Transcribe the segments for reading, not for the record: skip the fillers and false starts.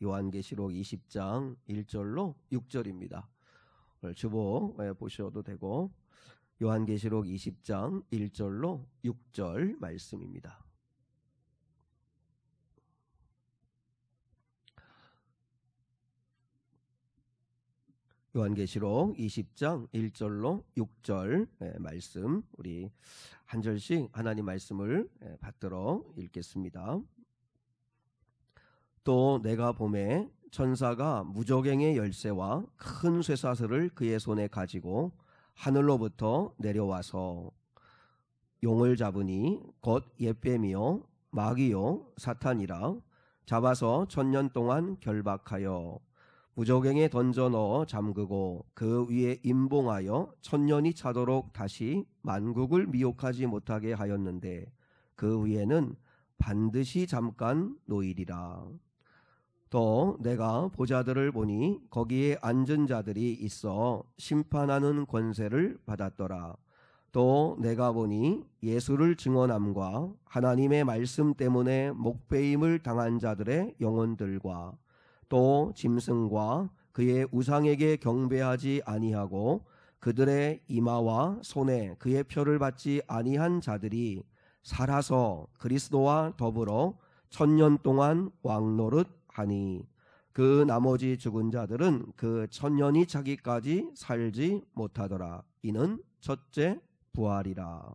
요한계시록 20장 1절로 6절입니다. 오늘 주보 보셔도 되고 요한계시록 20장 1절로 6절 말씀입니다. 요한계시록 20장 1절로 6절 말씀, 우리 한 절씩 하나님 말씀을 받들어 읽겠습니다. 또 내가 보매 천사가 무저갱의 열쇠와 큰 쇠사슬을 그의 손에 가지고 하늘로부터 내려와서 용을 잡으니 곧 옛뱀이요 마귀요 사탄이라 잡아서 1000년 동안 결박하여 무저갱에 던져 넣어 잠그고 그 위에 임봉하여 1000년이 차도록 다시 만국을 미혹하지 못하게 하였는데 그 위에는 반드시 잠깐 놓이리라. 또 내가 보좌들을 보니 거기에 앉은 자들이 있어 심판하는 권세를 받았더라. 또 내가 보니 예수를 증언함과 하나님의 말씀 때문에 목배임을 당한 자들의 영혼들과 또 짐승과 그의 우상에게 경배하지 아니하고 그들의 이마와 손에 그의 표를 받지 아니한 자들이 살아서 그리스도와 더불어 1000년 동안 왕노릇 하니 그 나머지 죽은 자들은 그 1000년이 차기까지 살지 못하더라. 이는 첫째 부활이라.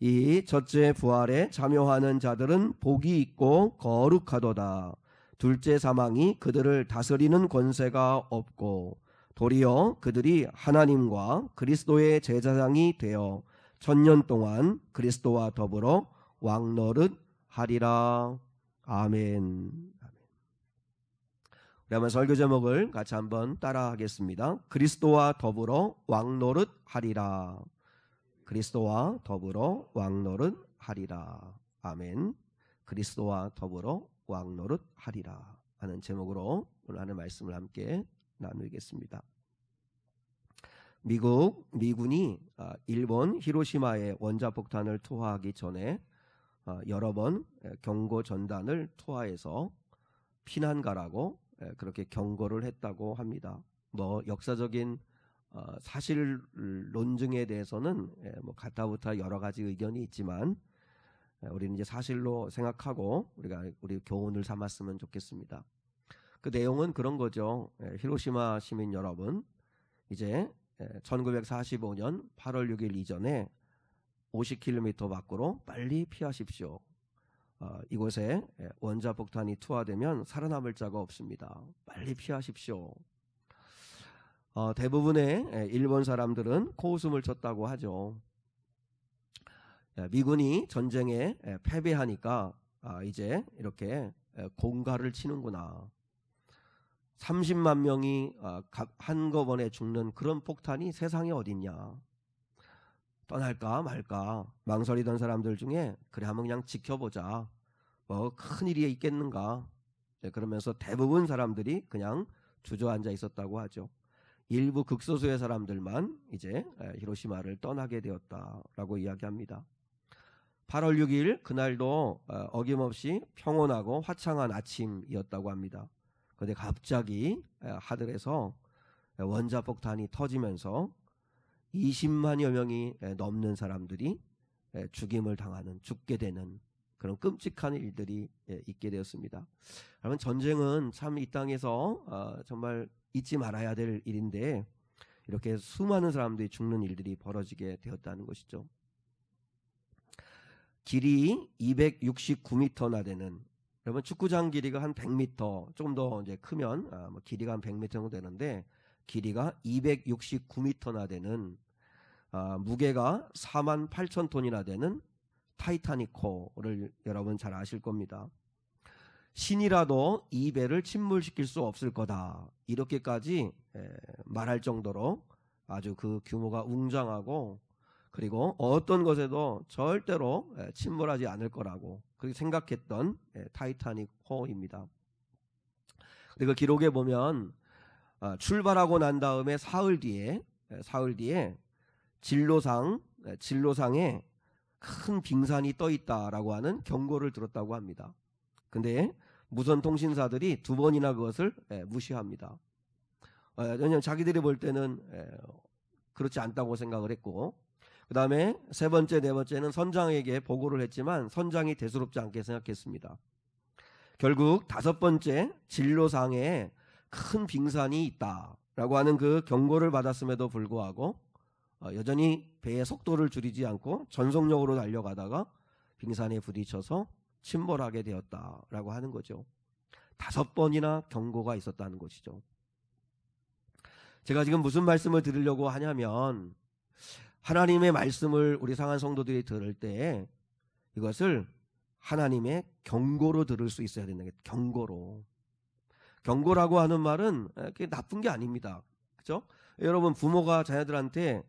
이 첫째 부활에 참여하는 자들은 복이 있고 거룩하도다. 둘째 사망이 그들을 다스리는 권세가 없고 도리어 그들이 하나님과 그리스도의 제사장이 되어 1000년 동안 그리스도와 더불어 왕노릇 하리라. 아멘. 우리 한번 설교 제목을 같이 한번 따라 하겠습니다. 그리스도와 더불어 왕노릇 하리라. 그리스도와 더불어 왕노릇 하리라. 아멘. 그리스도와 더불어 왕노릇 하리라 하는 제목으로 오늘 하는 말씀을 함께 나누겠습니다. 미군이 일본 히로시마에 원자폭탄을 투하하기 전에 여러 번 경고 전단을 투하해서 피난 가라고 그렇게 경고를 했다고 합니다. 뭐 역사적인 사실 논증에 대해서는 뭐 가타부타 여러 가지 의견이 있지만 우리는 이제 사실로 생각하고 우리 교훈을 삼았으면 좋겠습니다. 그 내용은 그런 거죠. 히로시마 시민 여러분, 이제 1945년 8월 6일 이전에 50km 밖으로 빨리 피하십시오. 이곳에 원자폭탄이 투하되면 살아남을 자가 없습니다. 빨리 피하십시오. 대부분의 일본 사람들은 코웃음을 쳤다고 하죠. 미군이 전쟁에 패배하니까 이제 이렇게 공갈을 치는구나. 30만 명이 한꺼번에 죽는 그런 폭탄이 세상에 어딨냐. 떠날까 말까 망설이던 사람들 중에 그래 한번 그냥 지켜보자. 뭐 큰일이 있겠는가. 그러면서 대부분 사람들이 그냥 주저앉아 있었다고 하죠. 일부 극소수의 사람들만 이제 히로시마를 떠나게 되었다라고 이야기합니다. 8월 6일 그날도 어김없이 평온하고 화창한 아침이었다고 합니다. 그런데 갑자기 하늘에서 원자폭탄이 터지면서 20만여 명이 넘는 사람들이 죽게 되는 그런 끔찍한 일들이 있게 되었습니다. 여러분, 전쟁은 참 이 땅에서 정말 잊지 말아야 될 일인데 이렇게 수많은 사람들이 죽는 일들이 벌어지게 되었다는 것이죠. 길이 269m나 되는, 여러분 축구장 길이가 한 100m, 조금 더 이제 크면 길이가 한 100m 정도 되는데 길이가 269m나 되는 무게가 48,000톤이나 되는 타이타닉호를 여러분 잘 아실 겁니다. 신이라도 이 배를 침몰시킬 수 없을 거다, 이렇게까지 말할 정도로 아주 그 규모가 웅장하고 그리고 어떤 것에도 절대로 침몰하지 않을 거라고 그렇게 생각했던 타이타닉호입니다. 근데 그 기록에 보면 출발하고 난 다음에 사흘 뒤에 진로상에 큰 빙산이 떠 있다라고 하는 경고를 들었다고 합니다. 근데 무선 통신사들이 2번이나 그것을 무시합니다. 왜냐하면 자기들이 볼 때는 그렇지 않다고 생각을 했고, 그 다음에 세 번째, 네 번째는 선장에게 보고를 했지만 선장이 대수롭지 않게 생각했습니다. 결국 다섯 번째, 진로상에 큰 빙산이 있다라고 하는 그 경고를 받았음에도 불구하고 여전히 배의 속도를 줄이지 않고 전속력으로 달려가다가 빙산에 부딪혀서 침몰하게 되었다라고 하는 거죠. 5번이나 경고가 있었다는 것이죠. 제가 지금 무슨 말씀을 드리려고 하냐면, 하나님의 말씀을 우리 상한 성도들이 들을 때 이것을 하나님의 경고로 들을 수 있어야 된다. 경고로. 경고라고 하는 말은 그게 나쁜 게 아닙니다. 그렇죠? 여러분, 부모가 자녀들한테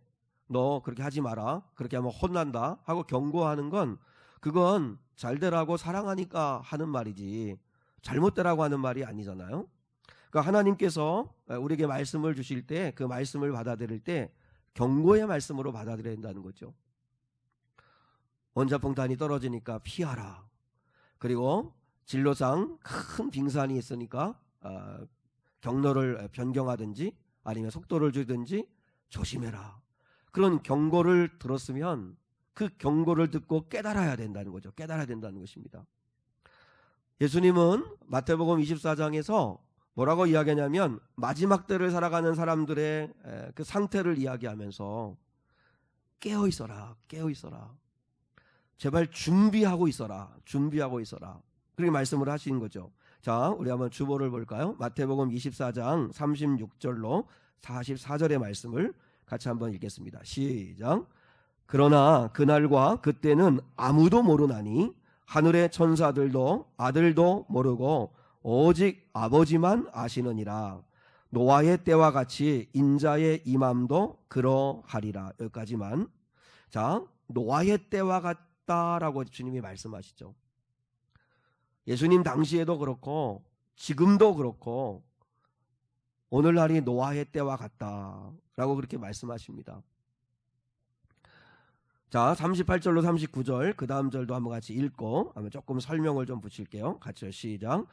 너 그렇게 하지 마라, 그렇게 하면 혼난다 하고 경고하는 건, 그건 잘 되라고 사랑하니까 하는 말이지 잘못되라고 하는 말이 아니잖아요. 그러니까 하나님께서 우리에게 말씀을 주실 때 그 말씀을 받아들일 때 경고의 말씀으로 받아들여야 된다는 거죠. 원자폭탄이 떨어지니까 피하라. 그리고 진로상 큰 빙산이 있으니까 경로를 변경하든지 아니면 속도를 줄이든지 조심해라. 그런 경고를 들었으면 그 경고를 듣고 깨달아야 된다는 거죠. 깨달아야 된다는 것입니다. 예수님은 마태복음 24장에서 뭐라고 이야기하냐면, 마지막 때를 살아가는 사람들의 그 상태를 이야기하면서 깨어 있어라, 깨어 있어라. 제발 준비하고 있어라, 준비하고 있어라. 그렇게 말씀을 하신 거죠. 자, 우리 한번 주보를 볼까요? 마태복음 24장 36절로 44절의 말씀을 같이 한번 읽겠습니다. 시작. 그러나 그날과 그때는 아무도 모르나니 하늘의 천사들도 아들도 모르고 오직 아버지만 아시느니라. 노아의 때와 같이 인자의 임함도 그러하리라. 여기까지만. 자, 노아의 때와 같다라고 주님이 말씀하시죠. 예수님 당시에도 그렇고 지금도 그렇고 오늘날이 노아의 때와 같다라고 그렇게 말씀하십니다. 자, 38절로 39절 그 다음 절도 한번 같이 읽고 한번 조금 설명을 좀 붙일게요. 같이요. 시작.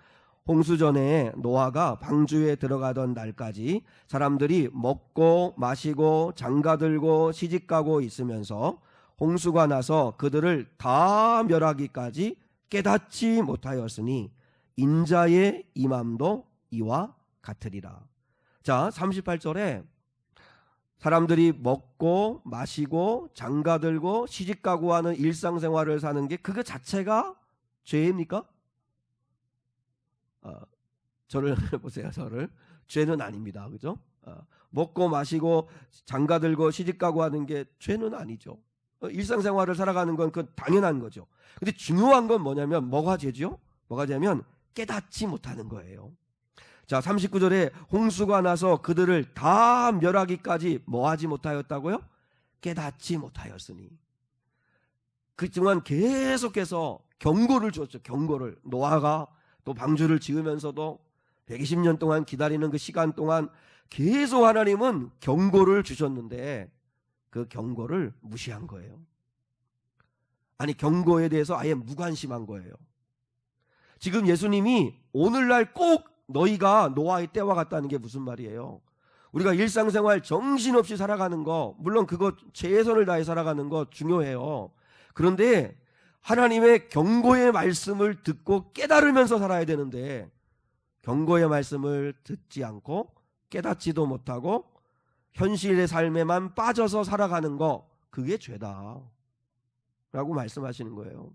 홍수 전에 노아가 방주에 들어가던 날까지 사람들이 먹고 마시고 장가들고 시집가고 있으면서 홍수가 나서 그들을 다 멸하기까지 깨닫지 못하였으니 인자의 임함도 이와 같으리라. 자, 38절에 사람들이 먹고 마시고 장가들고 시집가고 하는 일상생활을 사는 게 그거 자체가 죄입니까? 저를 보세요. 저를. 죄는 아닙니다. 그죠? 먹고 마시고 장가들고 시집가고 하는 게 죄는 아니죠. 일상생활을 살아가는 건 그건 당연한 거죠. 근데 중요한 건 뭐냐면 뭐가 죄죠? 뭐가 죄냐면 깨닫지 못하는 거예요. 자, 39절에 홍수가 나서 그들을 다 멸하기까지 뭐하지 못하였다고요? 깨닫지 못하였으니. 그동안 계속해서 경고를 줬죠. 경고를. 노아가 또 방주를 지으면서도 120년 동안 기다리는 그 시간 동안 계속 하나님은 경고를 주셨는데 그 경고를 무시한 거예요. 아니, 경고에 대해서 아예 무관심한 거예요. 지금 예수님이 오늘날 꼭 너희가 노아의 때와 같다는 게 무슨 말이에요? 우리가 일상생활 정신없이 살아가는 거, 물론 그거 최선을 다해 살아가는 거 중요해요. 그런데 하나님의 경고의 말씀을 듣고 깨달으면서 살아야 되는데 경고의 말씀을 듣지 않고 깨닫지도 못하고 현실의 삶에만 빠져서 살아가는 거, 그게 죄다 라고 말씀하시는 거예요.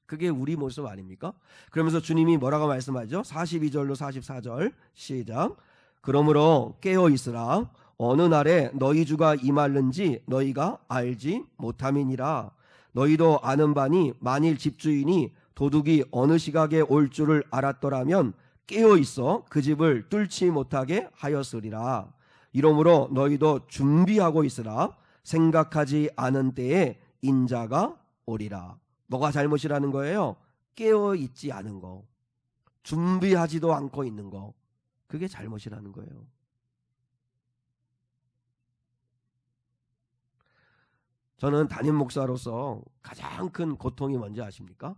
그게 우리 모습 아닙니까? 그러면서 주님이 뭐라고 말씀하죠? 42절로 44절 시작. 그러므로 깨어 있으라. 어느 날에 너희 주가 임할는지 너희가 알지 못함이니라. 너희도 아는 바니 만일 집주인이 도둑이 어느 시각에 올 줄을 알았더라면 깨어 있어 그 집을 뚫지 못하게 하였으리라. 이러므로 너희도 준비하고 있으라. 생각하지 않은 때에 인자가 오리라. 뭐가 잘못이라는 거예요? 깨어 있지 않은 거, 준비하지도 않고 있는 거, 그게 잘못이라는 거예요. 저는 담임 목사로서 가장 큰 고통이 뭔지 아십니까?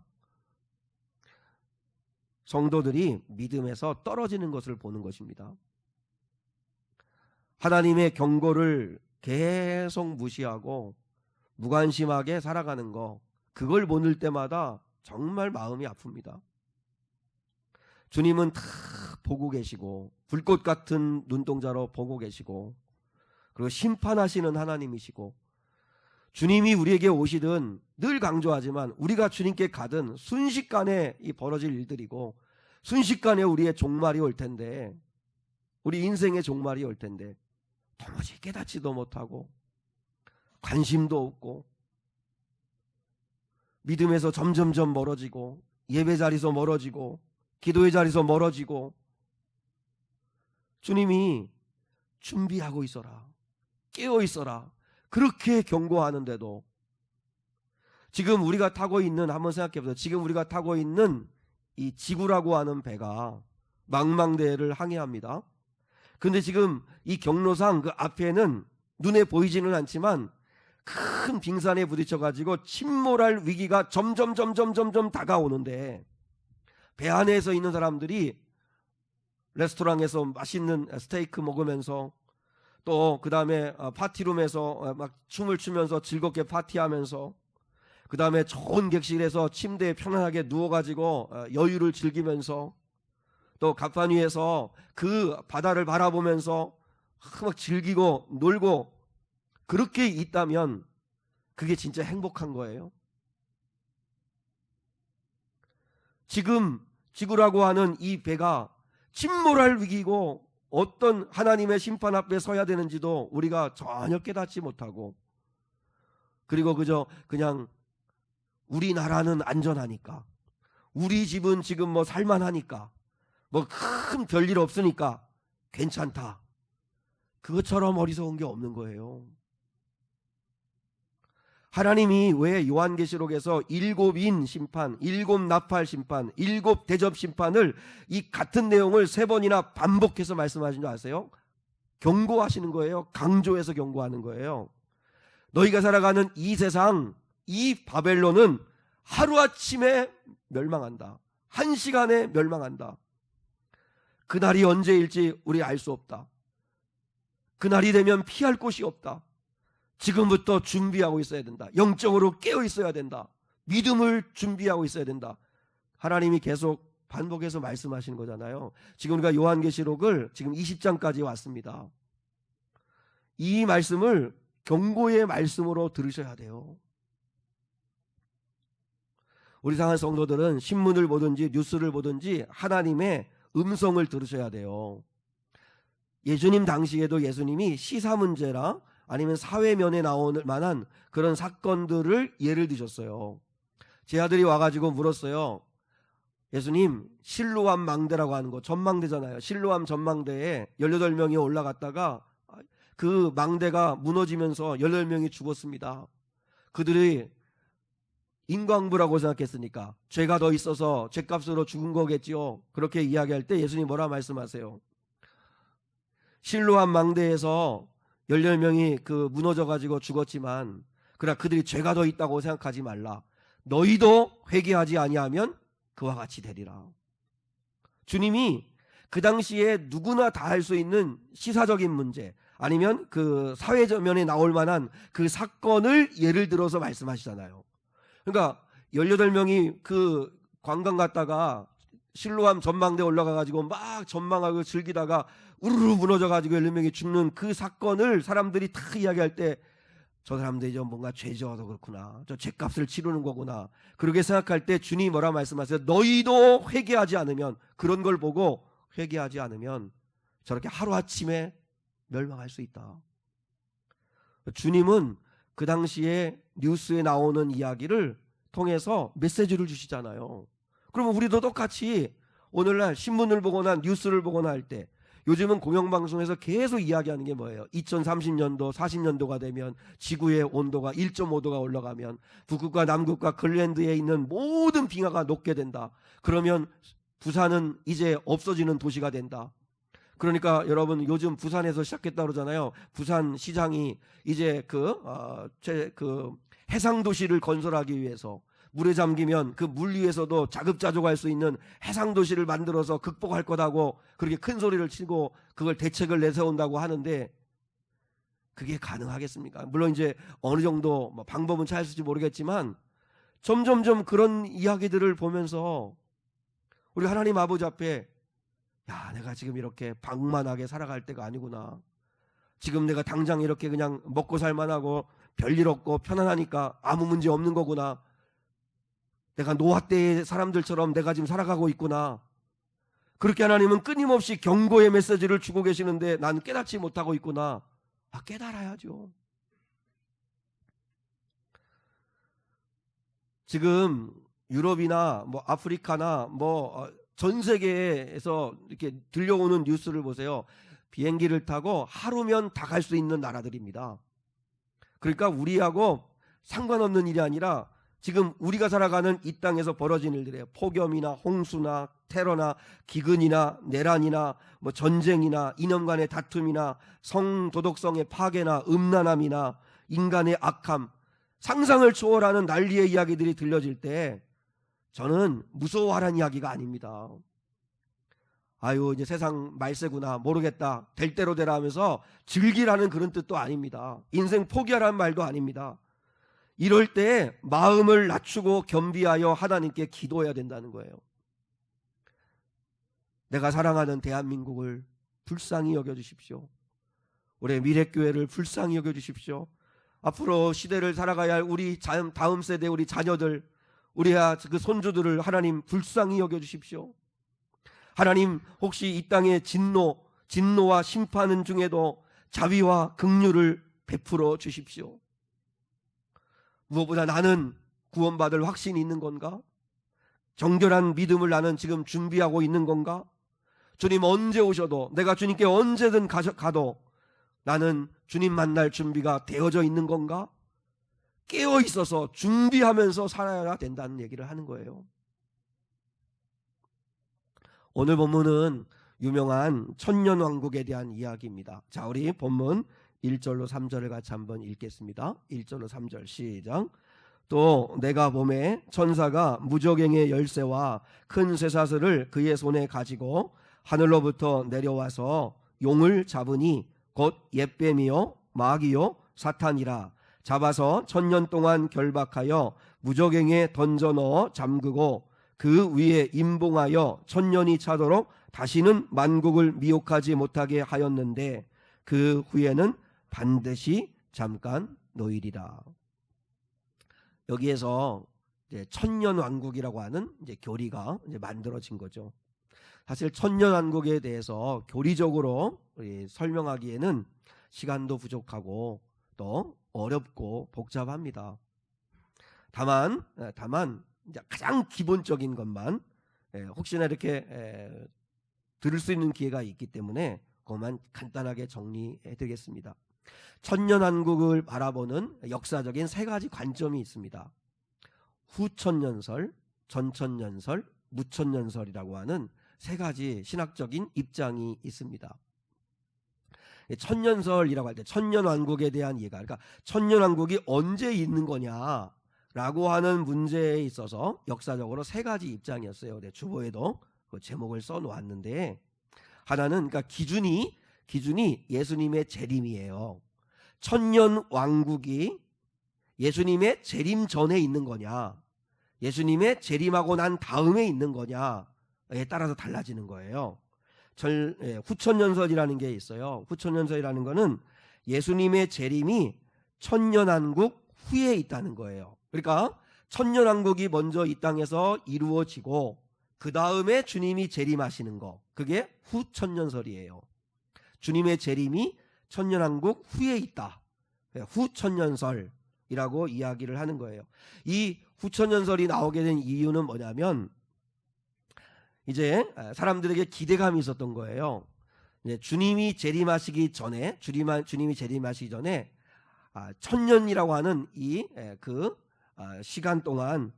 성도들이 믿음에서 떨어지는 것을 보는 것입니다. 하나님의 경고를 계속 무시하고 무관심하게 살아가는 거, 그걸 보는 때마다 정말 마음이 아픕니다. 주님은 다 보고 계시고 불꽃 같은 눈동자로 보고 계시고 그리고 심판하시는 하나님이시고, 주님이 우리에게 오시든 늘 강조하지만 우리가 주님께 가든 순식간에 이 벌어질 일들이고 순식간에 우리의 종말이 올 텐데, 우리 인생의 종말이 올 텐데 도무지 깨닫지도 못하고 관심도 없고 믿음에서 점점점 멀어지고 예배 자리에서 멀어지고 기도의 자리에서 멀어지고, 주님이 준비하고 있어라, 깨어 있어라, 그렇게 경고하는데도 지금 우리가 타고 있는, 한번 생각해 보세요. 지금 우리가 타고 있는 이 지구라고 하는 배가 망망대해를 항해합니다. 근데 지금 이 경로상 그 앞에는 눈에 보이지는 않지만 큰 빙산에 부딪혀가지고 침몰할 위기가 점점 다가오는데, 배 안에서 있는 사람들이 레스토랑에서 맛있는 스테이크 먹으면서 또 그 다음에 파티룸에서 막 춤을 추면서 즐겁게 파티하면서, 그 다음에 좋은 객실에서 침대에 편안하게 누워가지고 여유를 즐기면서, 또 갑판 위에서 그 바다를 바라보면서 막 즐기고 놀고, 그렇게 있다면 그게 진짜 행복한 거예요? 지금 지구라고 하는 이 배가 침몰할 위기고 어떤 하나님의 심판 앞에 서야 되는지도 우리가 전혀 깨닫지 못하고, 그리고 그냥 우리나라는 안전하니까, 우리 집은 지금 뭐 살만하니까, 뭐 큰 별일 없으니까 괜찮다, 그것처럼 어리석은 게 없는 거예요. 하나님이 왜 요한계시록에서 7인 심판, 7 나팔 심판, 7 대접 심판을, 이 같은 내용을 3번이나 반복해서 말씀하신 줄 아세요? 경고하시는 거예요. 강조해서 경고하는 거예요. 너희가 살아가는 이 세상, 이 바벨론은 하루아침에 멸망한다. 1시간에 멸망한다. 그날이 언제일지 우리 알 수 없다. 그날이 되면 피할 곳이 없다. 지금부터 준비하고 있어야 된다. 영적으로 깨어 있어야 된다. 믿음을 준비하고 있어야 된다. 하나님이 계속 반복해서 말씀하시는 거잖아요. 지금 우리가 요한계시록을 지금 20장까지 왔습니다. 이 말씀을 경고의 말씀으로 들으셔야 돼요. 우리 상한 성도들은 신문을 보든지 뉴스를 보든지 하나님의 음성을 들으셔야 돼요. 예수님 당시에도 예수님이 시사 문제라 아니면 사회면에 나올 만한 그런 사건들을 예를 드셨어요. 제 아들이 와가지고 물었어요. 예수님, 실로암 망대라고 하는 거, 전망대잖아요. 실로암 전망대에 18명이 올라갔다가 그 망대가 무너지면서 18명이 죽었습니다. 그들이 인광부라고 생각했으니까 죄가 더 있어서 죄값으로 죽은 거겠지요. 그렇게 이야기할 때 예수님 뭐라 말씀하세요? 실로암 망대에서 18명이 그 무너져가지고 죽었지만, 그러나 그들이 죄가 더 있다고 생각하지 말라. 너희도 회개하지 아니하면 그와 같이 되리라. 주님이 그 당시에 누구나 다 할 수 있는 시사적인 문제, 아니면 그 사회면에 나올 만한 그 사건을 예를 들어서 말씀하시잖아요. 그러니까 18명이 그 관광 갔다가 실로암 전망대 올라가가지고 막 전망하고 즐기다가 우르르 무너져가지고 18명이 죽는 그 사건을 사람들이 다 이야기할 때, 저 사람들이 좀 뭔가 죄져서 그렇구나, 저 죄값을 치르는 거구나, 그렇게 생각할 때 주님이 뭐라 말씀하세요? 너희도 회개하지 않으면, 그런 걸 보고 회개하지 않으면 저렇게 하루아침에 멸망할 수 있다. 주님은 그 당시에 뉴스에 나오는 이야기를 통해서 메시지를 주시잖아요. 그러면 우리도 똑같이 오늘날 신문을 보거나 뉴스를 보거나 할 때, 요즘은 공영방송에서 계속 이야기하는 게 뭐예요? 2030년도, 40년도가 되면 지구의 온도가 1.5도가 올라가면 북극과 남극과 그린란드에 있는 모든 빙하가 녹게 된다. 그러면 부산은 이제 없어지는 도시가 된다. 그러니까 여러분, 요즘 부산에서 시작했다 그러잖아요. 부산 시장이 이제 그 해상 도시를 건설하기 위해서 물에 잠기면 그 물 위에서도 자급자족할 수 있는 해상도시를 만들어서 극복할 거다고 그렇게 큰 소리를 치고 그걸 대책을 내세운다고 하는데 그게 가능하겠습니까? 물론 이제 어느 정도 뭐 방법은 찾았을지 모르겠지만 점점점 그런 이야기들을 보면서 우리 하나님 아버지 앞에 야, 내가 지금 이렇게 방만하게 살아갈 때가 아니구나. 지금 내가 당장 이렇게 그냥 먹고 살만하고 별일 없고 편안하니까 아무 문제 없는 거구나. 내가 노아 때의 사람들처럼 내가 지금 살아가고 있구나. 그렇게 하나님은 끊임없이 경고의 메시지를 주고 계시는데 난 깨닫지 못하고 있구나. 깨달아야죠. 지금 유럽이나 뭐 아프리카나 뭐 전 세계에서 이렇게 들려오는 뉴스를 보세요. 비행기를 타고 하루면 다 갈 수 있는 나라들입니다. 그러니까 우리하고 상관없는 일이 아니라 지금 우리가 살아가는 이 땅에서 벌어진 일들이에요. 폭염이나 홍수나 테러나 기근이나 내란이나 뭐 전쟁이나 이념 간의 다툼이나 성도덕성의 파괴나 음란함이나 인간의 악함, 상상을 초월하는 난리의 이야기들이 들려질 때 저는 무서워하라는 이야기가 아닙니다. 아유, 이제 세상 말세구나, 모르겠다, 될 대로 되라 하면서 즐기라는 그런 뜻도 아닙니다. 인생 포기하라는 말도 아닙니다. 이럴 때 마음을 낮추고 겸비하여 하나님께 기도해야 된다는 거예요. 내가 사랑하는 대한민국을 불쌍히 여겨주십시오. 우리 미래교회를 불쌍히 여겨주십시오. 앞으로 시대를 살아가야 할 우리 다음 세대 우리 자녀들, 우리 그 손주들을 하나님 불쌍히 여겨주십시오. 하나님, 혹시 이 땅의 진노와 심판 중에도 자비와 긍휼을 베풀어 주십시오. 무엇보다 나는 구원받을 확신이 있는 건가? 정결한 믿음을 나는 지금 준비하고 있는 건가? 주님 언제 오셔도, 내가 주님께 언제든 가도 나는 주님 만날 준비가 되어져 있는 건가? 깨어 있어서 준비하면서 살아야 된다는 얘기를 하는 거예요. 오늘 본문은 유명한 천년왕국에 대한 이야기입니다. 자, 우리 본문 1절로 3절을 같이 한번 읽겠습니다. 1절로 3절 시작. 또 내가 보매 천사가 무저갱의 열쇠와 큰 쇠사슬을 그의 손에 가지고 하늘로부터 내려와서 용을 잡으니 곧 옓뱀이요 마귀요 사탄이라. 잡아서 1000년 동안 결박하여 무저갱에 던져 넣어 잠그고 그 위에 임봉하여 1000년이 차도록 다시는 만국을 미혹하지 못하게 하였는데 그 후에는 반드시 잠깐 놓이리라. 여기에서 이제 천년왕국이라고 하는 이제 교리가 이제 만들어진 거죠. 사실 천년왕국에 대해서 교리적으로 설명하기에는 시간도 부족하고 또 어렵고 복잡합니다. 다만 이제 가장 기본적인 것만 혹시나 이렇게 들을 수 있는 기회가 있기 때문에 그것만 간단하게 정리해 드리겠습니다. 천년왕국을 바라보는 역사적인 세 가지 관점이 있습니다. 후천년설, 전천년설, 무천년설이라고 하는 세 가지 신학적인 입장이 있습니다. 천년설이라고 할 때 천년왕국에 대한 이해가, 그러니까 천년왕국이 언제 있는 거냐라고 하는 문제에 있어서 역사적으로 세 가지 입장이었어요. 주보에도 그 제목을 써놓았는데, 하나는 그러니까 기준이 예수님의 재림이에요. 천년왕국이 예수님의 재림 전에 있는 거냐, 예수님의 재림하고 난 다음에 있는 거냐에 따라서 달라지는 거예요. 후천년설이라는 게 있어요. 후천년설이라는 거는 예수님의 재림이 천년왕국 후에 있다는 거예요. 그러니까 천년왕국이 먼저 이 땅에서 이루어지고 그 다음에 주님이 재림하시는 거, 그게 후천년설이에요. 주님의 재림이 천년왕국 후에 있다, 후천년설이라고 이야기를 하는 거예요. 이 후천년설이 나오게 된 이유는 뭐냐면, 이제 사람들에게 기대감이 있었던 거예요. 주님이 재림하시기 전에, 주님이 재림하시기 전에 천년이라고 하는 이 시간 동안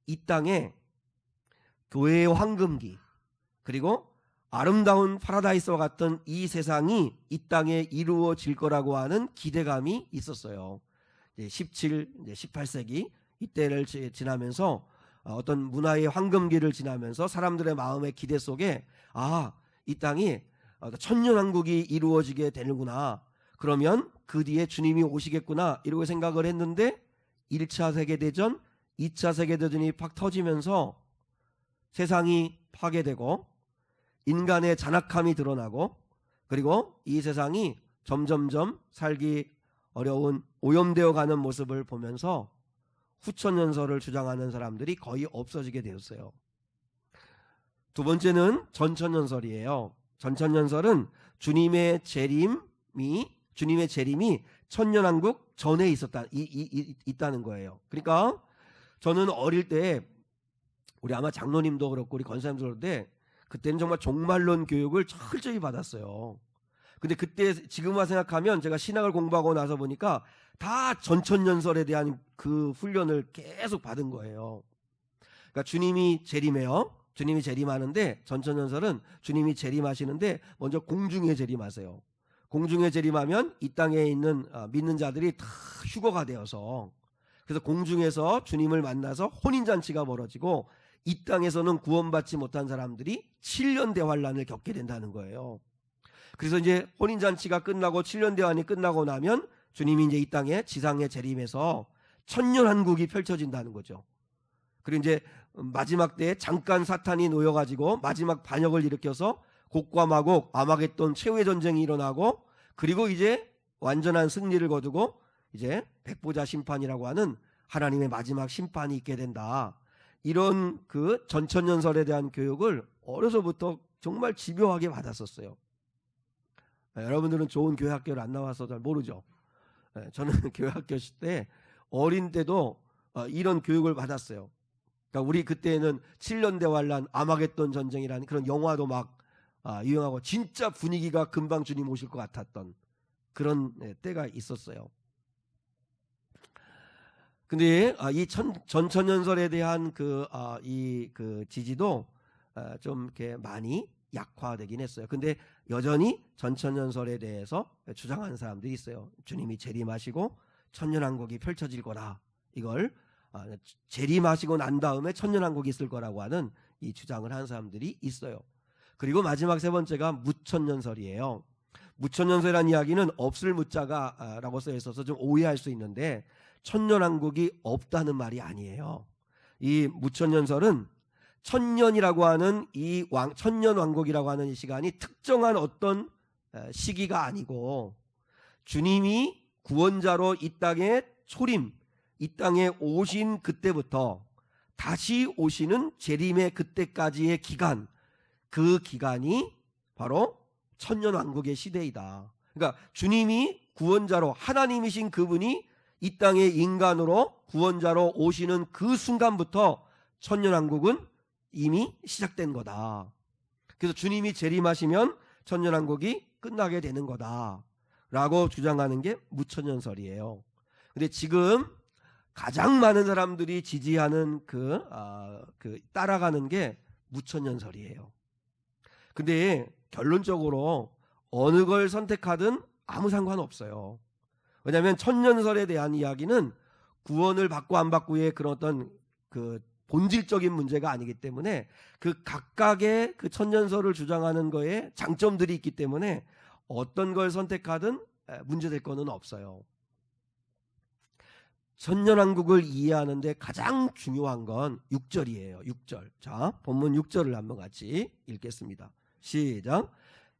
이 땅에 교회의 황금기, 그리고 아름다운 파라다이스와 같은 이 세상이 이 땅에 이루어질 거라고 하는 기대감이 있었어요. 17, 18세기 이때를 지나면서 어떤 문화의 황금기를 지나면서 사람들의 마음의 기대 속에 이 땅이 천년왕국이 이루어지게 되는구나. 그러면 그 뒤에 주님이 오시겠구나. 이러고 생각을 했는데 1차 세계대전, 2차 세계대전이 팍 터지면서 세상이 파괴되고 인간의 잔악함이 드러나고 그리고 이 세상이 점점점 살기 어려운 오염되어 가는 모습을 보면서 후천연설을 주장하는 사람들이 거의 없어지게 되었어요. 두 번째는 전천연설이에요. 전천연설은 주님의 재림이 천년왕국 전에 있다는 거예요. 그러니까 저는 어릴 때 우리 아마 장로님도 그렇고 우리 권사님도 그런데 그때는 정말 종말론 교육을 철저히 받았어요. 근데 그때 지금만 생각하면 제가 신학을 공부하고 나서 보니까 다 전천연설에 대한 그 훈련을 계속 받은 거예요. 그러니까 주님이 재림해요. 주님이 재림하는데 전천연설은 주님이 재림하시는데 먼저 공중에 재림하세요. 공중에 재림하면 이 땅에 있는 믿는 자들이 다 휴거가 되어서 그래서 공중에서 주님을 만나서 혼인잔치가 벌어지고 이 땅에서는 구원받지 못한 사람들이 7년 대환란을 겪게 된다는 거예요. 그래서 이제 혼인잔치가 끝나고 7년 대환이 끝나고 나면 주님이 이제 이 땅에 지상에 재림해서 천년왕국이 펼쳐진다는 거죠. 그리고 이제 마지막 때에 잠깐 사탄이 놓여가지고 마지막 반역을 일으켜서 곡과 마곡 아마겟돈 최후의 전쟁이 일어나고 그리고 이제 완전한 승리를 거두고 이제 백보자 심판이라고 하는 하나님의 마지막 심판이 있게 된다. 이런 그 전천연설에 대한 교육을 어려서부터 정말 집요하게 받았었어요. 여러분들은 좋은 교회학교를 안 나와서 잘 모르죠. 저는 교회학교 때 어린 때도 이런 교육을 받았어요. 그러니까 우리 그때는 7년 대환란 아마겟돈 전쟁이라는 그런 영화도 막 유행하고 진짜 분위기가 금방 주님 오실 것 같았던 그런 때가 있었어요. 근데 이 전천연설에 대한 그 지지도 좀 이렇게 많이 약화되긴 했어요. 근데 여전히 전천연설에 대해서 주장하는 사람들이 있어요. 주님이 재림하시고 천년왕국이 펼쳐질 거라. 이걸 재림하시고 난 다음에 천년왕국이 있을 거라고 하는 이 주장을 하는 사람들이 있어요. 그리고 마지막 세 번째가 무천연설이에요. 무천연설이라는 이야기는 없을 무자가 라고 써 있어서 좀 오해할 수 있는데 천년왕국이 없다는 말이 아니에요. 이 무천연설은 천년이라고 하는 천년왕국이라고 하는 이 시간이 특정한 어떤 시기가 아니고 주님이 구원자로 이 땅에 이 땅에 오신 그때부터 다시 오시는 재림의 그때까지의 기간, 그 기간이 바로 천년왕국의 시대이다. 그러니까 주님이 구원자로 하나님이신 그분이 이 땅에 인간으로 구원자로 오시는 그 순간부터 천년왕국은 이미 시작된 거다. 그래서 주님이 재림하시면 천년왕국이 끝나게 되는 거다 라고 주장하는 게 무천연설이에요. 근데 지금 가장 많은 사람들이 지지하는 따라가는 게 무천연설이에요. 근데 결론적으로 어느 걸 선택하든 아무 상관없어요. 왜냐하면 천년설에 대한 이야기는 구원을 받고 안 받고의 그런 어떤 그 본질적인 문제가 아니기 때문에 그 각각의 그 천년설을 주장하는 거에 장점들이 있기 때문에 어떤 걸 선택하든 문제될 거는 없어요. 천년왕국을 이해하는데 가장 중요한 건 6절이에요. 6절. 자, 본문 6절을 한번 같이 읽겠습니다. 시작.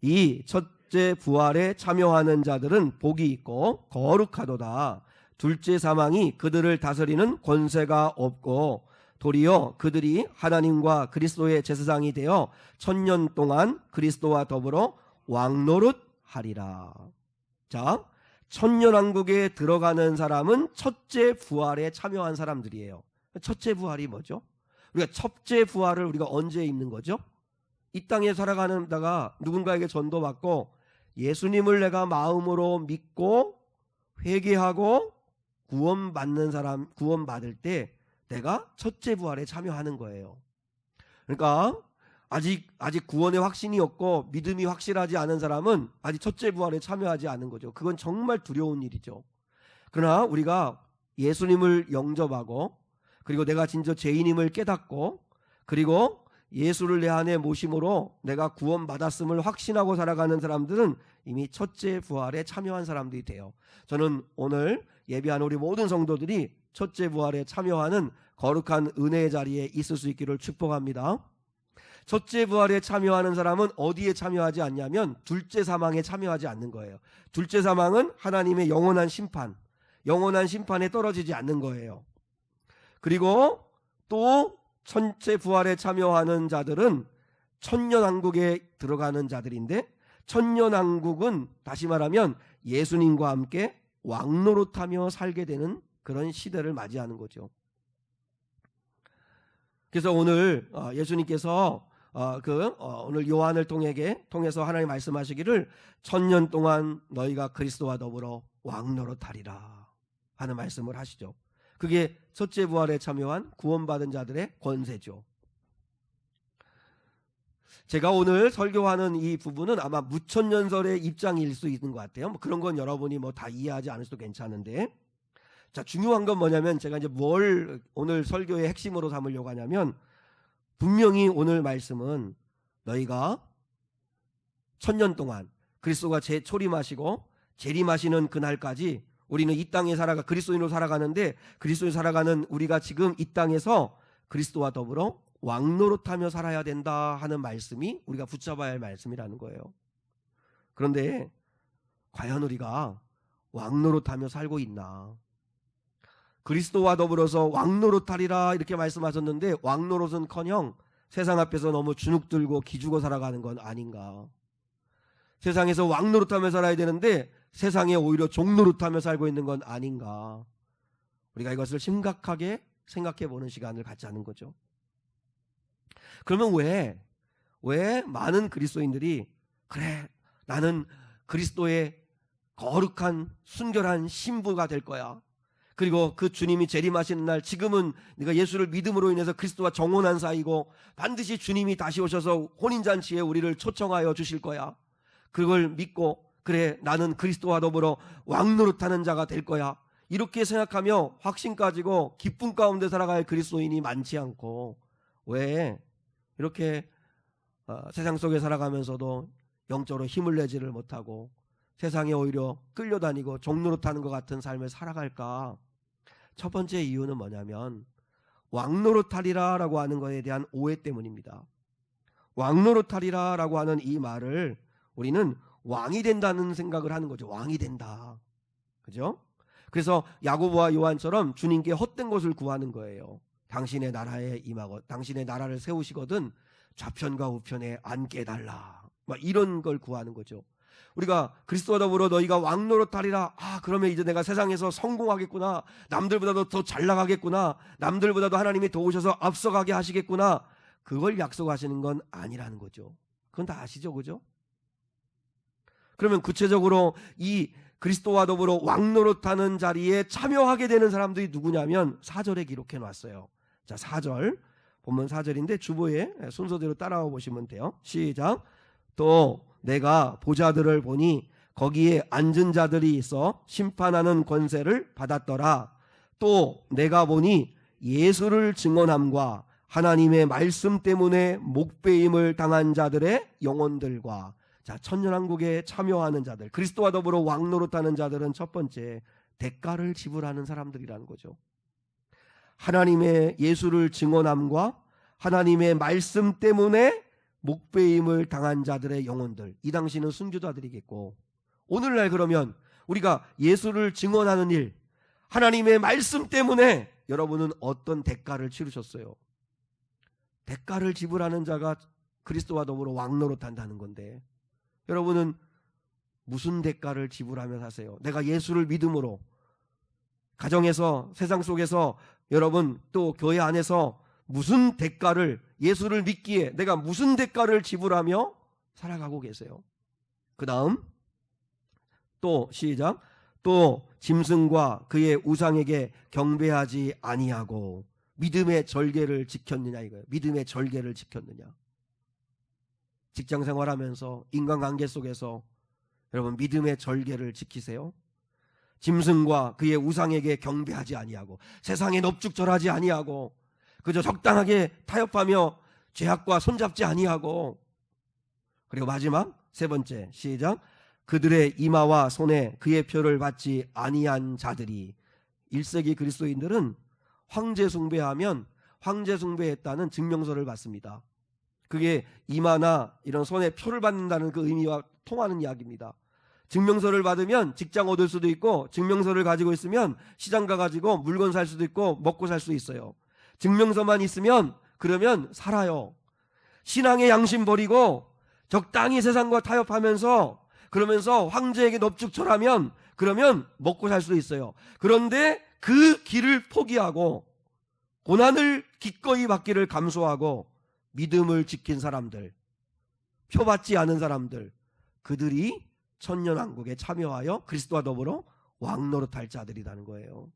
이 첫째 부활에 참여하는 자들은 복이 있고 거룩하도다. 둘째 사망이 그들을 다스리는 권세가 없고 도리어 그들이 하나님과 그리스도의 제사장이 되어 천년 동안 그리스도와 더불어 왕노릇하리라. 자, 천년왕국에 들어가는 사람은 첫째 부활에 참여한 사람들이에요. 첫째 부활이 뭐죠? 우리가 첫째 부활을 우리가 언제 입는 거죠? 이 땅에 살아가는다가 누군가에게 전도받고 예수님을 내가 마음으로 믿고 회개하고 구원받는 사람, 구원받을 때 내가 첫째 부활에 참여하는 거예요. 그러니까 아직 구원의 확신이 없고 믿음이 확실하지 않은 사람은 아직 첫째 부활에 참여하지 않은 거죠. 그건 정말 두려운 일이죠. 그러나 우리가 예수님을 영접하고 그리고 내가 진짜 죄인임을 깨닫고 그리고 예수를 내 안에 모심으로 내가 구원받았음을 확신하고 살아가는 사람들은 이미 첫째 부활에 참여한 사람들이 돼요. 저는 오늘 예배한 우리 모든 성도들이 첫째 부활에 참여하는 거룩한 은혜의 자리에 있을 수 있기를 축복합니다. 첫째 부활에 참여하는 사람은 어디에 참여하지 않냐면 둘째 사망에 참여하지 않는 거예요. 둘째 사망은 하나님의 영원한 심판에 떨어지지 않는 거예요. 그리고 또 첫째 부활에 참여하는 자들은 천년왕국에 들어가는 자들인데, 천년왕국은 다시 말하면 예수님과 함께 왕노릇하며 살게 되는 그런 시대를 맞이하는 거죠. 그래서 오늘 예수님께서 오늘 요한을 통해서 하나님 말씀하시기를 천년 동안 너희가 그리스도와 더불어 왕노릇하리라 하는 말씀을 하시죠. 그게 첫째 부활에 참여한 구원받은 자들의 권세죠. 제가 오늘 설교하는 이 부분은 아마 무천년설의 입장일 수 있는 것 같아요. 그런 건 여러분이 다 이해하지 않으셔도 괜찮은데, 자, 중요한 건 뭐냐면 제가 이제 뭘 오늘 설교의 핵심으로 삼으려고 하냐면, 분명히 오늘 말씀은 너희가 천년 동안 그리스도가 초림하시고 재림하시는 그날까지 우리는 이 땅에 그리스도인으로 살아가는데, 그리스도인으로 살아가는 우리가 지금 이 땅에서 그리스도와 더불어 왕노릇하며 살아야 된다 하는 말씀이 우리가 붙잡아야 할 말씀이라는 거예요. 그런데 과연 우리가 왕노릇하며 살고 있나? 그리스도와 더불어서 왕노릇하리라 이렇게 말씀하셨는데, 왕노릇은커녕 세상 앞에서 너무 주눅들고 기죽어 살아가는 건 아닌가? 세상에서 왕노릇하며 살아야 되는데 세상에 오히려 종노릇하며 살고 있는 건 아닌가? 우리가 이것을 심각하게 생각해 보는 시간을 갖자는 거죠. 그러면 왜 많은 그리스도인들이 그래, 나는 그리스도의 거룩한 순결한 신부가 될 거야, 그리고 그 주님이 재림하시는 날, 지금은 네가 예수를 믿음으로 인해서 그리스도와 정혼한 사이고 반드시 주님이 다시 오셔서 혼인잔치에 우리를 초청하여 주실 거야, 그걸 믿고 그래, 나는 그리스도와 더불어 왕노릇하는 자가 될 거야, 이렇게 생각하며 확신 가지고 기쁨 가운데 살아갈 그리스도인이 많지 않고, 왜 이렇게 세상 속에 살아가면서도 영적으로 힘을 내지를 못하고 세상에 오히려 끌려다니고 종노릇하는 것 같은 삶을 살아갈까? 첫 번째 이유는 뭐냐면 왕노릇하리라 라고 하는 것에 대한 오해 때문입니다. 왕노릇하리라 라고 하는 이 말을 우리는 왕이 된다는 생각을 하는 거죠. 왕이 된다, 그죠? 그래서 야고보와 요한처럼 주님께 헛된 것을 구하는 거예요. 당신의 나라에 임하고 당신의 나라를 세우시거든 좌편과 우편에 앉게 해달라, 이런 걸 구하는 거죠. 우리가 그리스도와 더불어 너희가 왕노릇하리라, 그러면 이제 내가 세상에서 성공하겠구나, 남들보다도 더 잘 나가겠구나, 남들보다도 하나님이 도우셔서 앞서가게 하시겠구나, 그걸 약속하시는 건 아니라는 거죠. 그건 다 아시죠, 그죠? 그러면 구체적으로 이 그리스도와 더불어 왕노릇하는 자리에 참여하게 되는 사람들이 누구냐면 4절에 기록해 놨어요. 자, 4절 본문 4절인데 주보에 순서대로 따라와 보시면 돼요. 시작. 또 내가 보좌들을 보니 거기에 앉은 자들이 있어 심판하는 권세를 받았더라. 또 내가 보니 예수를 증언함과 하나님의 말씀 때문에 목배임을 당한 자들의 영혼들과, 자, 천년왕국에 참여하는 자들, 그리스도와 더불어 왕노릇하는 자들은 첫 번째 대가를 지불하는 사람들이라는 거죠. 하나님의 예수를 증언함과 하나님의 말씀 때문에 목배임을 당한 자들의 영혼들, 이 당시는 순교자들이겠고, 오늘날 그러면 우리가 예수를 증언하는 일, 하나님의 말씀 때문에 여러분은 어떤 대가를 치르셨어요? 대가를 지불하는 자가 그리스도와 더불어 왕노릇한다는 건데, 여러분은 무슨 대가를 지불하며 사세요? 내가 예수를 믿음으로 가정에서, 세상 속에서, 여러분 또 교회 안에서 무슨 대가를, 예수를 믿기에 내가 무슨 대가를 지불하며 살아가고 계세요? 그 다음 또 시작. 또 짐승과 그의 우상에게 경배하지 아니하고 믿음의 절개를 지켰느냐, 이거예요. 믿음의 절개를 지켰느냐. 직장 생활하면서 인간관계 속에서 여러분 믿음의 절개를 지키세요? 짐승과 그의 우상에게 경배하지 아니하고 세상에 넙죽절하지 아니하고 그저 적당하게 타협하며 죄악과 손잡지 아니하고, 그리고 마지막 세 번째, 시작. 그들의 이마와 손에 그의 표를 받지 아니한 자들이. 1세기 그리스도인들은 황제 숭배하면 황제 숭배했다는 증명서를 받습니다. 그게 이마나 이런 손에 표를 받는다는 그 의미와 통하는 이야기입니다. 증명서를 받으면 직장 얻을 수도 있고, 증명서를 가지고 있으면 시장 가가지고 물건 살 수도 있고 먹고 살 수 있어요. 증명서만 있으면 그러면 살아요. 신앙의 양심 버리고 적당히 세상과 타협하면서 그러면서 황제에게 넙죽절하면 그러면 먹고 살 수 있어요. 그런데 그 길을 포기하고 고난을 기꺼이 받기를 감수하고 믿음을 지킨 사람들, 표받지 않은 사람들, 그들이 천년왕국에 참여하여 그리스도와 더불어 왕노릇할 자들이라는 거예요.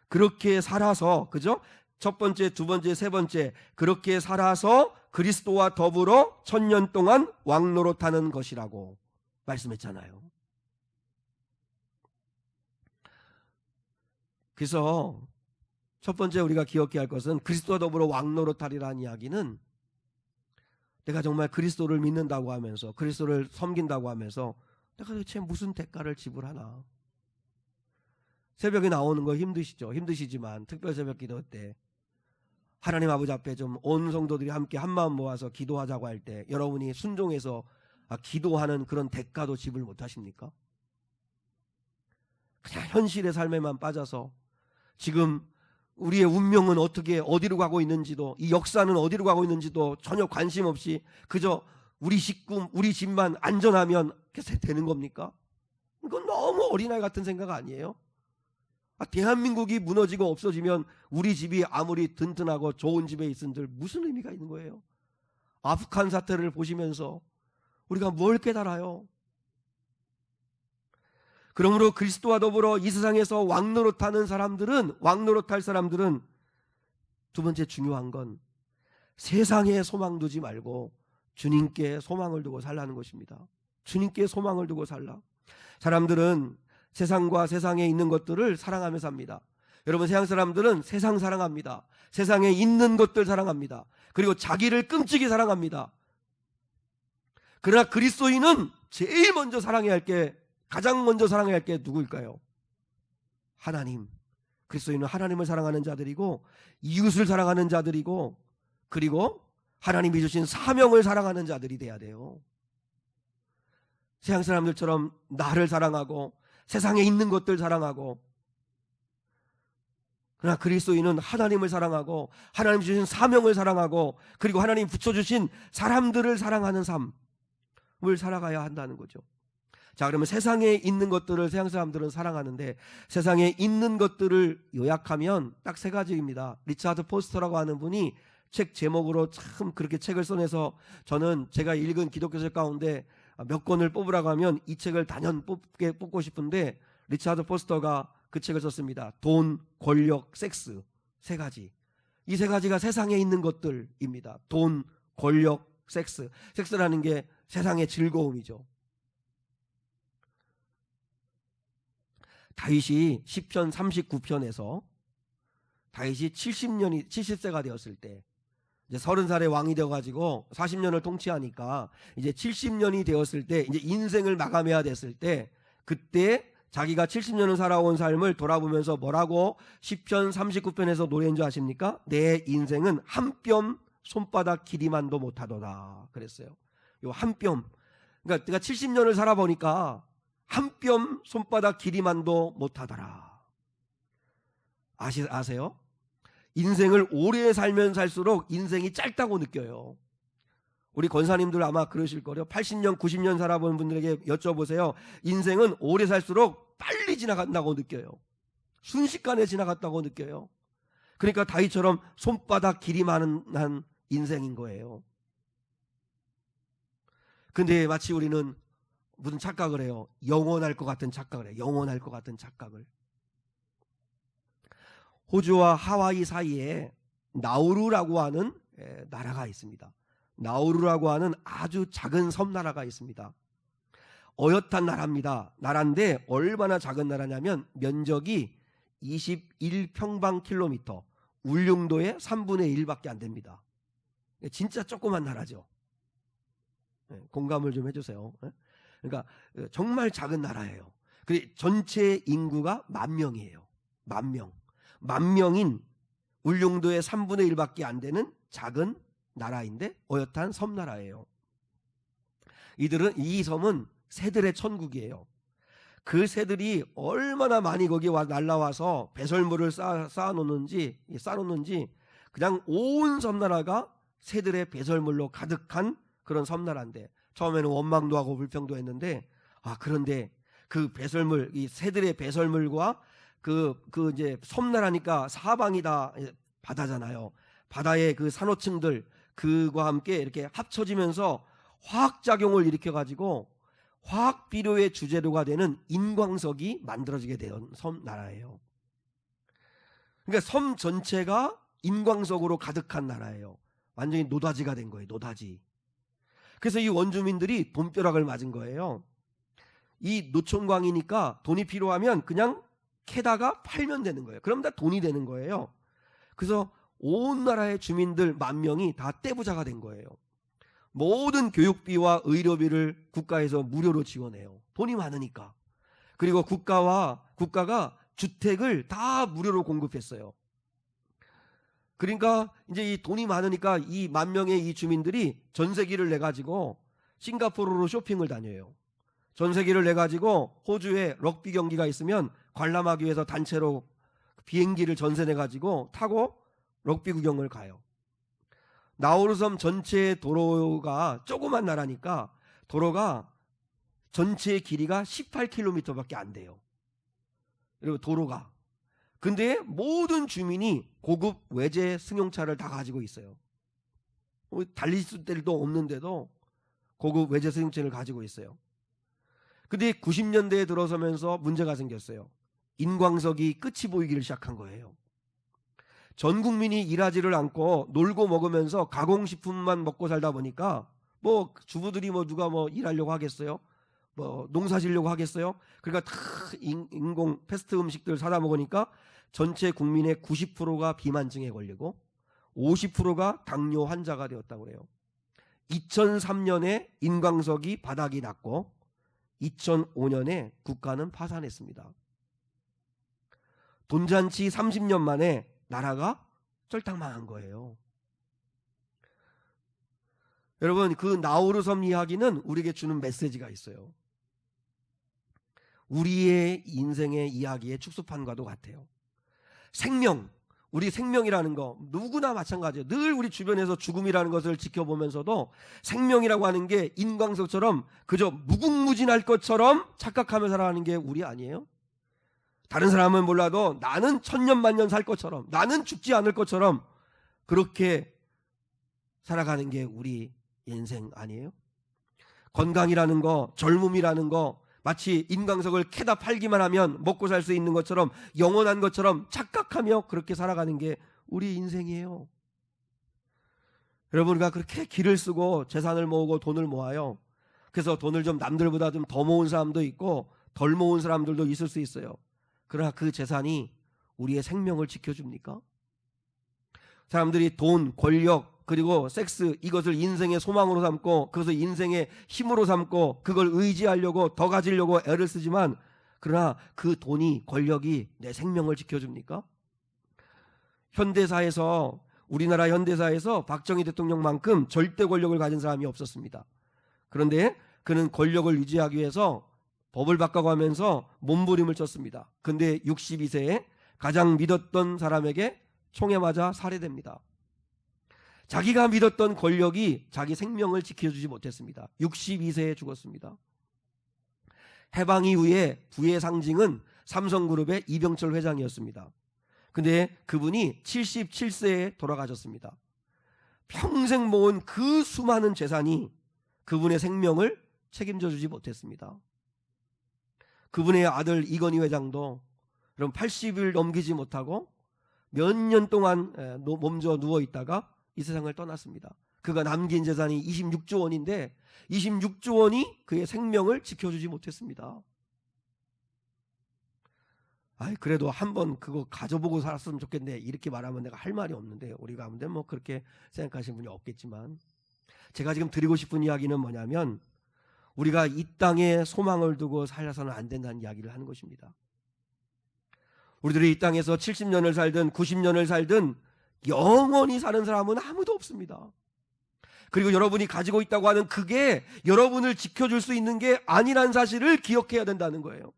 그렇게 살아서, 그죠? 첫 번째, 두 번째, 세 번째, 그렇게 살아서 그리스도와 더불어 천년 동안 왕노릇하는 것이라고 말씀했잖아요. 그래서 첫 번째 우리가 기억해야 할 것은, 그리스도와 더불어 왕노릇하리라는 이야기는 내가 정말 그리스도를 믿는다고 하면서 그리스도를 섬긴다고 하면서 내가 도대체 무슨 대가를 지불하나. 새벽에 나오는 거 힘드시죠? 힘드시지만 특별 새벽 기도 때 하나님 아버지 앞에 좀 온 성도들이 함께 한마음 모아서 기도하자고 할 때 여러분이 순종해서 기도하는 그런 대가도 지불 못하십니까? 그냥 현실의 삶에만 빠져서 지금 우리의 운명은 어떻게 어디로 가고 있는지도, 이 역사는 어디로 가고 있는지도 전혀 관심 없이 그저 우리 식구, 우리 집만 안전하면 되는 겁니까? 이건 너무 어린아이 같은 생각 아니에요? 대한민국이 무너지고 없어지면 우리 집이 아무리 든든하고 좋은 집에 있은들 무슨 의미가 있는 거예요? 아프간 사태를 보시면서 우리가 뭘 깨달아요? 그러므로 그리스도와 더불어 이 세상에서 왕노릇하는 사람들은, 왕노릇할 사람들은 두 번째 중요한 건 세상에 소망 두지 말고 주님께 소망을 두고 살라는 것입니다. 주님께 소망을 두고 살라. 사람들은 세상과 세상에 있는 것들을 사랑하며 삽니다. 여러분, 세상 사람들은 세상 사랑합니다. 세상에 있는 것들 사랑합니다. 그리고 자기를 끔찍이 사랑합니다. 그러나 그리스도인은 제일 먼저 사랑해야 할 게, 가장 먼저 사랑해야 할 게 누구일까요? 하나님. 그리스도인은 하나님을 사랑하는 자들이고 이웃을 사랑하는 자들이고, 그리고 하나님이 주신 사명을 사랑하는 자들이 돼야 돼요. 세상 사람들처럼 나를 사랑하고 세상에 있는 것들 사랑하고, 그러나 그리스도인은 하나님을 사랑하고 하나님 주신 사명을 사랑하고 그리고 하나님 붙여주신 사람들을 사랑하는 삶을 살아가야 한다는 거죠. 자, 그러면 세상에 있는 것들을 세상 사람들은 사랑하는데, 세상에 있는 것들을 요약하면 딱 세 가지입니다. 리차드 포스터라고 하는 분이 책 제목으로 참 그렇게 책을 써내서, 저는 제가 읽은 기독교책 가운데 몇 권을 뽑으라고 하면 이 책을 단연 뽑고 싶은데, 리차드 포스터가 그 책을 썼습니다. 돈, 권력, 섹스. 세 가지. 이 세 가지가 세상에 있는 것들입니다. 돈, 권력, 섹스. 섹스라는 게 세상의 즐거움이죠. 다윗이 시편 39편에서 다윗이 70세가 되었을 때, 이제 30살의 왕이 되어가지고 40년을 통치하니까 이제 70년이 되었을 때, 이제 인생을 마감해야 됐을 때, 그때 자기가 70년을 살아온 삶을 돌아보면서 뭐라고 시편 39편에서 노래한 줄 아십니까? 내 인생은 한 뼘 손바닥 길이만도 못하도다 그랬어요. 요 한 뼘, 그러니까 내가 70년을 살아보니까 한 뼘 손바닥 길이만도 못하더라. 아세요? 인생을 오래 살면 살수록 인생이 짧다고 느껴요. 우리 권사님들 아마 그러실 거예요. 80년, 90년 살아본 분들에게 여쭤보세요. 인생은 오래 살수록 빨리 지나간다고 느껴요. 순식간에 지나갔다고 느껴요. 그러니까 다윗처럼 손바닥 길이만한 인생인 거예요. 근데 마치 우리는 무슨 착각을 해요. 영원할 것 같은 착각을 해요. 영원할 것 같은 착각을. 호주와 하와이 사이에 나우루라고 하는 나라가 있습니다. 나우루라고 하는 아주 작은 섬나라가 있습니다. 어엿한 나라입니다. 나라인데 얼마나 작은 나라냐면 면적이 21평방킬로미터, 울릉도의 3분의 1밖에 안 됩니다. 진짜 조그만 나라죠. 공감을 좀 해주세요. 그러니까 정말 작은 나라예요. 그리고 전체 인구가 10,000명이에요. 10,000명. 10,000명인 울릉도의 3분의 1밖에 안 되는 작은 나라인데 어엿한 섬나라예요. 이 섬은 새들의 천국이에요. 그 새들이 얼마나 많이 거기 날라와서 배설물을 쌓아놓는지 그냥 온 섬나라가 새들의 배설물로 가득한 그런 섬나라인데, 처음에는 원망도 하고 불평도 했는데, 그런데 그 배설물, 이 새들의 배설물과 그 이제 섬나라니까 사방이 다 바다잖아요. 바다의 그 산호층들, 그와 함께 이렇게 합쳐지면서 화학작용을 일으켜가지고 화학 비료의 주재료가 되는 인광석이 만들어지게 된 섬나라예요. 그러니까 섬 전체가 인광석으로 가득한 나라예요. 완전히 노다지가 된 거예요. 노다지. 그래서 이 원주민들이 돈벼락을 맞은 거예요. 이 노총광이니까 돈이 필요하면 그냥 캐다가 팔면 되는 거예요. 그럼 다 돈이 되는 거예요. 그래서 온 나라의 주민들 10,000명이 다 떼부자가 된 거예요. 모든 교육비와 의료비를 국가에서 무료로 지원해요. 돈이 많으니까. 그리고 국가가 주택을 다 무료로 공급했어요. 그러니까 이제 이 돈이 많으니까 이 10,000명의 이 주민들이 전세기를 내 가지고 싱가포르로 쇼핑을 다녀요. 전세기를 내 가지고 호주에 럭비 경기가 있으면 관람하기 위해서 단체로 비행기를 전세 내 가지고 타고 럭비 구경을 가요. 나우루섬 전체 도로가 조그만 나라니까 도로가 전체 길이가 18km밖에 안 돼요. 그리고 도로가. 근데 모든 주민이 고급 외제 승용차를 다 가지고 있어요. 달릴 데도 없는데도 고급 외제 승용차를 가지고 있어요. 근데 90년대에 들어서면서 문제가 생겼어요. 인광석이 끝이 보이기를 시작한 거예요. 전 국민이 일하지를 않고 놀고 먹으면서 가공식품만 먹고 살다 보니까 뭐 주부들이 뭐 누가 뭐 일하려고 하겠어요? 뭐 농사 지려고 하겠어요? 그러니까 다 인공 패스트 음식들 사다 먹으니까 전체 국민의 90%가 비만증에 걸리고 50%가 당뇨 환자가 되었다고 그래요. 2003년에 인광석이 바닥이 났고 2005년에 국가는 파산했습니다. 돈잔치 30년 만에 나라가 쫄딱망한 거예요. 여러분, 그 나우루섬 이야기는 우리에게 주는 메시지가 있어요. 우리의 인생의 이야기의 축소판과도 같아요. 우리 생명이라는 거 누구나 마찬가지예요. 늘 우리 주변에서 죽음이라는 것을 지켜보면서도 생명이라고 하는 게 인광석처럼 그저 무궁무진할 것처럼 착각하며 살아가는 게 우리 아니에요? 다른 사람은 몰라도 나는 천년만년 살 것처럼, 나는 죽지 않을 것처럼 그렇게 살아가는 게 우리 인생 아니에요? 건강이라는 거, 젊음이라는 거 마치 인광석을 캐다 팔기만 하면 먹고 살 수 있는 것처럼, 영원한 것처럼 착각하며 그렇게 살아가는 게 우리 인생이에요. 여러분, 우리가 그렇게 길을 쓰고 재산을 모으고 돈을 모아요. 그래서 돈을 좀 남들보다 좀 더 모은 사람도 있고 덜 모은 사람들도 있을 수 있어요. 그러나 그 재산이 우리의 생명을 지켜줍니까? 사람들이 돈, 권력, 그리고 섹스, 이것을 인생의 소망으로 삼고 그것을 인생의 힘으로 삼고 그걸 의지하려고 더 가지려고 애를 쓰지만, 그러나 그 돈이, 권력이 내 생명을 지켜줍니까? 현대사에서, 우리나라 현대사에서 박정희 대통령만큼 절대 권력을 가진 사람이 없었습니다. 그런데 그는 권력을 유지하기 위해서 법을 바꿔가면서 몸부림을 쳤습니다. 근데 62세에 가장 믿었던 사람에게 총에 맞아 살해됩니다. 자기가 믿었던 권력이 자기 생명을 지켜주지 못했습니다. 62세에 죽었습니다. 해방 이후에 부의 상징은 삼성그룹의 이병철 회장이었습니다. 근데 그분이 77세에 돌아가셨습니다. 평생 모은 그 수많은 재산이 그분의 생명을 책임져 주지 못했습니다. 그분의 아들 이건희 회장도 그럼 80일 넘기지 못하고 몇 년 동안 몸져 누워 있다가 이 세상을 떠났습니다. 그가 남긴 재산이 26조 원인데 26조 원이 그의 생명을 지켜주지 못했습니다. 그래도 한번 그거 가져보고 살았으면 좋겠네 이렇게 말하면 내가 할 말이 없는데, 우리가 아무튼 뭐 그렇게 생각하시는 분이 없겠지만, 제가 지금 드리고 싶은 이야기는 뭐냐면 우리가 이 땅에 소망을 두고 살아서는 안 된다는 이야기를 하는 것입니다. 우리들이 이 땅에서 70년을 살든 90년을 살든 영원히 사는 사람은 아무도 없습니다. 그리고 여러분이 가지고 있다고 하는 그게 여러분을 지켜줄 수 있는 게 아니란 사실을 기억해야 된다는 거예요.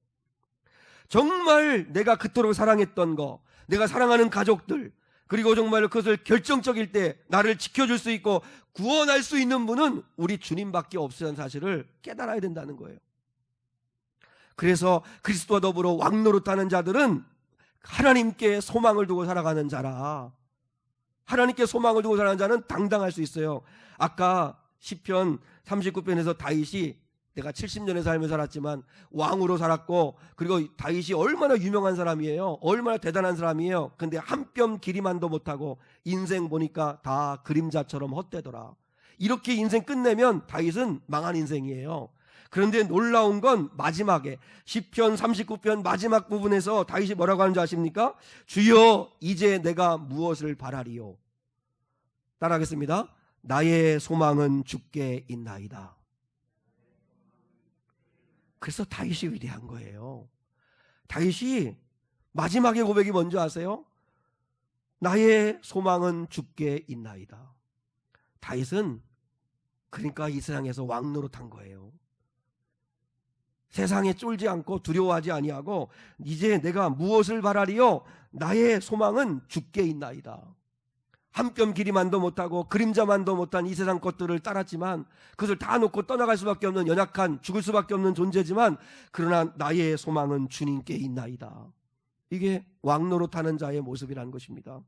정말 내가 그토록 사랑했던 거, 내가 사랑하는 가족들, 그리고 정말 그것을 결정적일 때 나를 지켜줄 수 있고 구원할 수 있는 분은 우리 주님밖에 없다는 사실을 깨달아야 된다는 거예요. 그래서 그리스도와 더불어 왕노릇하는 자들은 하나님께 소망을 두고 살아가는 자라. 하나님께 소망을 두고 살아가는 자는 당당할 수 있어요. 아까 시편 39편에서 다윗이 내가 70년의 삶을 살았지만 왕으로 살았고, 그리고 다윗이 얼마나 유명한 사람이에요. 얼마나 대단한 사람이에요. 근데 한 뼘 길이만도 못하고 인생 보니까 다 그림자처럼 헛되더라. 이렇게 인생 끝내면 다윗은 망한 인생이에요. 그런데 놀라운 건 마지막에 시편 39편 마지막 부분에서 다윗이 뭐라고 하는지 아십니까? 주여 이제 내가 무엇을 바라리요? 따라하겠습니다. 나의 소망은 주께 있나이다. 그래서 다윗이 위대한 거예요. 다윗이 마지막에 고백이 뭔지 아세요? 나의 소망은 주께 있나이다. 다윗은 그러니까 이 세상에서 왕노릇한 거예요. 세상에 쫄지 않고 두려워하지 아니하고 이제 내가 무엇을 바라리요? 나의 소망은 주께 있나이다. 한 뼘 길이만도 못하고 그림자만도 못한 이 세상 것들을 따랐지만 그것을 다 놓고 떠나갈 수밖에 없는 연약한 죽을 수밖에 없는 존재지만, 그러나 나의 소망은 주님께 있나이다. 이게 왕노릇하는 자의 모습이라는 것입니다.